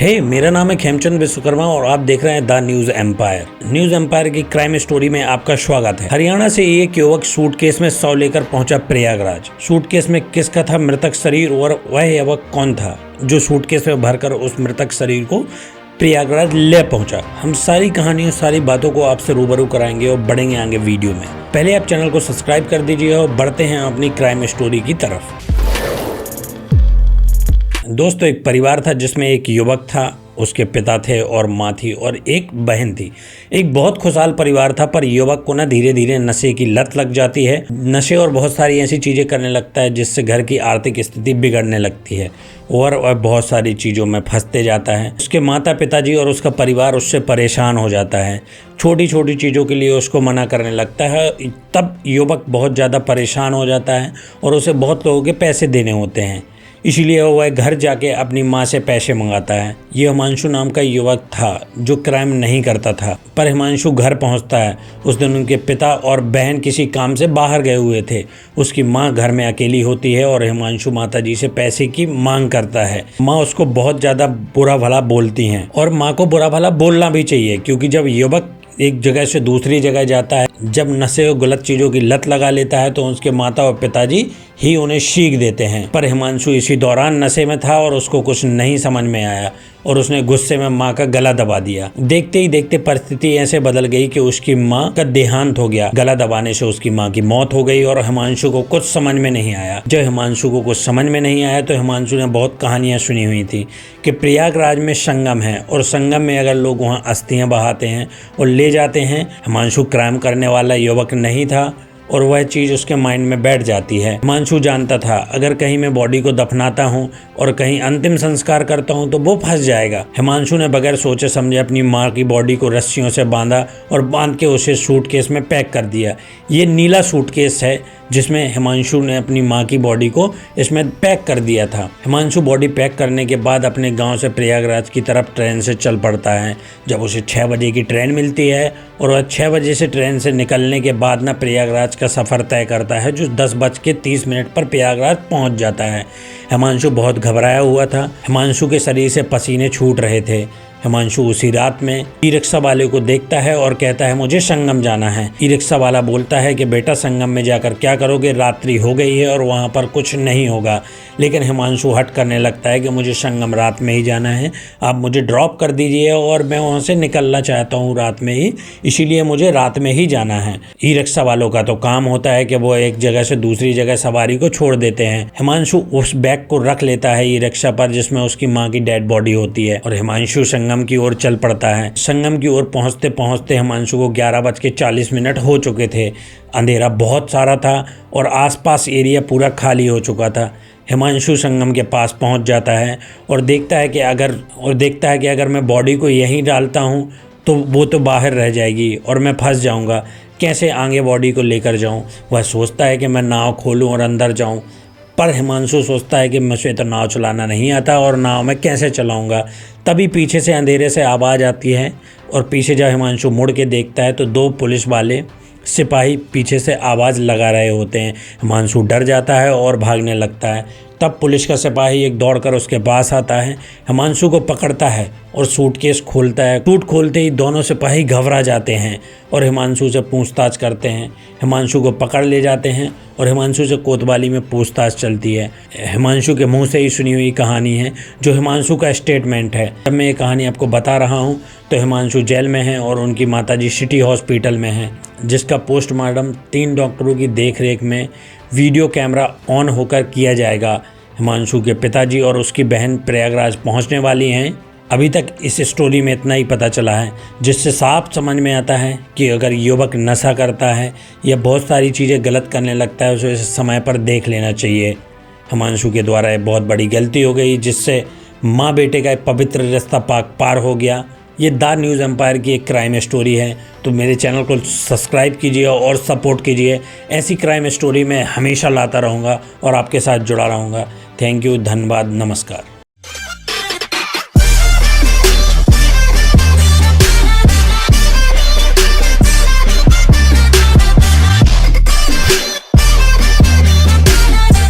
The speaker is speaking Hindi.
मेरा नाम है खेमचंद विश्वकर्मा और आप देख रहे हैं the news empire. News empire की क्राइम स्टोरी में आपका स्वागत है। हरियाणा से एक युवक सूटकेस में 100 लेकर पहुंचा प्रयागराज। सूटकेस में किसका था मृतक शरीर और वह युवक कौन था जो सूटकेस में भरकर उस मृतक शरीर को प्रयागराज ले पहुंचा। हम सारी कहानियों सारी बातों को आपसे रूबरू कराएंगे और बढ़ेंगे आगे वीडियो में। पहले आप चैनल को सब्सक्राइब कर दीजिए और बढ़ते हैं अपनी क्राइम स्टोरी की तरफ। दोस्तों, एक परिवार था जिसमें एक युवक था, उसके पिता थे और माँ थी और एक बहन थी। एक बहुत खुशहाल परिवार था, पर युवक को ना धीरे धीरे नशे की लत लग जाती है। नशे और बहुत सारी ऐसी चीज़ें करने लगता है जिससे घर की आर्थिक स्थिति बिगड़ने लगती है और वह बहुत सारी चीज़ों में फंसते जाता है। उसके माता पिताजी और उसका परिवार उससे परेशान हो जाता है। छोटी छोटी चीज़ों के लिए उसको मना करने लगता है। तब युवक बहुत ज़्यादा परेशान हो जाता है और उसे बहुत लोगों के पैसे देने होते हैं। इसीलिए वह घर जाके अपनी माँ से पैसे मंगाता है। ये हिमांशु नाम का युवक था जो क्राइम नहीं करता था, पर हिमांशु घर पहुंचता है। उस दिन उनके पिता और बहन किसी काम से बाहर गए हुए थे। उसकी माँ घर में अकेली होती है और हिमांशु माताजी से पैसे की मांग करता है। माँ उसको बहुत ज़्यादा बुरा भला बोलती हैं और माँ को बुरा भला बोलना भी चाहिए, क्योंकि जब युवक एक जगह से दूसरी जगह जाता है, जब नशे और गलत चीज़ों की लत लगा लेता है, तो उसके माता और पिताजी ही उन्हें सीख देते हैं। पर हिमांशु इसी दौरान नशे में था और उसको कुछ नहीं समझ में आया और उसने गुस्से में माँ का गला दबा दिया। देखते ही देखते परिस्थिति ऐसे बदल गई कि उसकी माँ का देहांत हो गया। गला दबाने से उसकी माँ की मौत हो गई और हिमांशु को कुछ समझ में नहीं आया। जब हिमांशु को कुछ समझ में नहीं आया तो हिमांशु ने बहुत कहानियाँ सुनी हुई थी कि प्रयागराज में संगम है और संगम में अगर लोग वहाँ अस्थियाँ बहाते हैं और ले जाते हैं। हिमांशु क्राइम करने वाला युवक नहीं था और वह चीज़ उसके माइंड में बैठ जाती है। हिमांशु जानता था अगर कहीं मैं बॉडी को दफनाता हूँ और कहीं अंतिम संस्कार करता हूँ तो वो फंस जाएगा। हिमांशु ने बगैर सोचे समझे अपनी माँ की बॉडी को रस्सियों से बांधा और बांध के उसे सूटकेस में पैक कर दिया। ये नीला सूटकेस है जिसमें हिमांशु ने अपनी माँ की बॉडी को इसमें पैक कर दिया था। हिमांशु बॉडी पैक करने के बाद अपने गांव से प्रयागराज की तरफ ट्रेन से चल पड़ता है। जब उसे 6 बजे की ट्रेन मिलती है और वह 6 बजे से ट्रेन से निकलने के बाद ना प्रयागराज का सफ़र तय करता है, जो 10:30 पर प्रयागराज पहुंच जाता है। हिमांशु बहुत घबराया हुआ था। हिमांशु के शरीर से पसीने छूट रहे थे। हिमांशु उसी रात में ई रिक्शा वाले को देखता है और कहता है मुझे संगम जाना है। ई रिक्शा वाला बोलता है कि बेटा संगम में जाकर क्या करोगे, रात्रि हो गई है और वहाँ पर कुछ नहीं होगा। लेकिन हिमांशु हट करने लगता है कि मुझे संगम रात में ही जाना है, आप मुझे ड्रॉप कर दीजिए और मैं वहाँ से निकलना चाहता हूँ रात में ही, इसीलिए मुझे रात में ही जाना है। ई रिक्शा वालों का तो काम होता है कि वो एक जगह से दूसरी जगह सवारी को छोड़ देते हैं। हिमांशु उस बैग को रख लेता है ई रिक्शा पर जिसमें उसकी माँ की डेड बॉडी होती है और हिमांशु संगम की ओर चल पड़ता है। संगम की ओर पहुंचते पहुंचते हिमांशु को 11:40 हो चुके थे। अंधेरा बहुत सारा था और आसपास एरिया पूरा खाली हो चुका था। हिमांशु संगम के पास पहुंच जाता है और देखता है कि अगर मैं बॉडी को यहीं डालता हूं तो वो तो बाहर रह जाएगी और मैं फंस जाऊंगा। कैसे आगे बॉडी को लेकर जाऊं? वह सोचता है कि मैं नाव खोलूं और अंदर जाऊं, पर हिमांशु सोचता है कि मुझे तो नाव चलाना नहीं आता और नाव में कैसे चलाऊंगा। तभी पीछे से अंधेरे से आवाज़ आती है और पीछे जब हिमांशु मुड़ के देखता है तो 2 पुलिस वाले सिपाही पीछे से आवाज़ लगा रहे होते हैं। हिमांशु डर जाता है और भागने लगता है। तब पुलिस का सिपाही एक दौड़कर उसके पास आता है, हिमांशु को पकड़ता है और सूटकेस खोलता है। सूट खोलते ही दोनों सिपाही घबरा जाते हैं और हिमांशु से पूछताछ करते हैं। हिमांशु को पकड़ ले जाते हैं और हिमांशु से कोतवाली में पूछताछ चलती है। हिमांशु के मुंह से ही सुनी हुई कहानी है, जो हिमांशु का स्टेटमेंट है। जब मैं ये कहानी आपको बता रहा हूँ तो हिमांशु जेल में है और उनकी माताजी सिटी हॉस्पिटल में है, जिसका पोस्टमार्टम 3 डॉक्टरों की देखरेख में वीडियो कैमरा ऑन होकर किया जाएगा। हिमांशु के पिताजी और उसकी बहन प्रयागराज पहुंचने वाली हैं। अभी तक इस स्टोरी में इतना ही पता चला है, जिससे साफ समझ में आता है कि अगर युवक नशा करता है या बहुत सारी चीज़ें गलत करने लगता है, उसे समय पर देख लेना चाहिए। हिमांशु के द्वारा एक बहुत बड़ी गलती हो गई, जिससे माँ बेटे का एक पवित्र रिश्ता पार हो गया। ये द न्यूज़ एम्पायर की एक क्राइम स्टोरी है, तो मेरे चैनल को सब्सक्राइब कीजिए और सपोर्ट कीजिए। ऐसी क्राइम स्टोरी मैं हमेशा लाता रहूँगा और आपके साथ जुड़ा रहूँगा। थैंक यू, धन्यवाद, नमस्कार।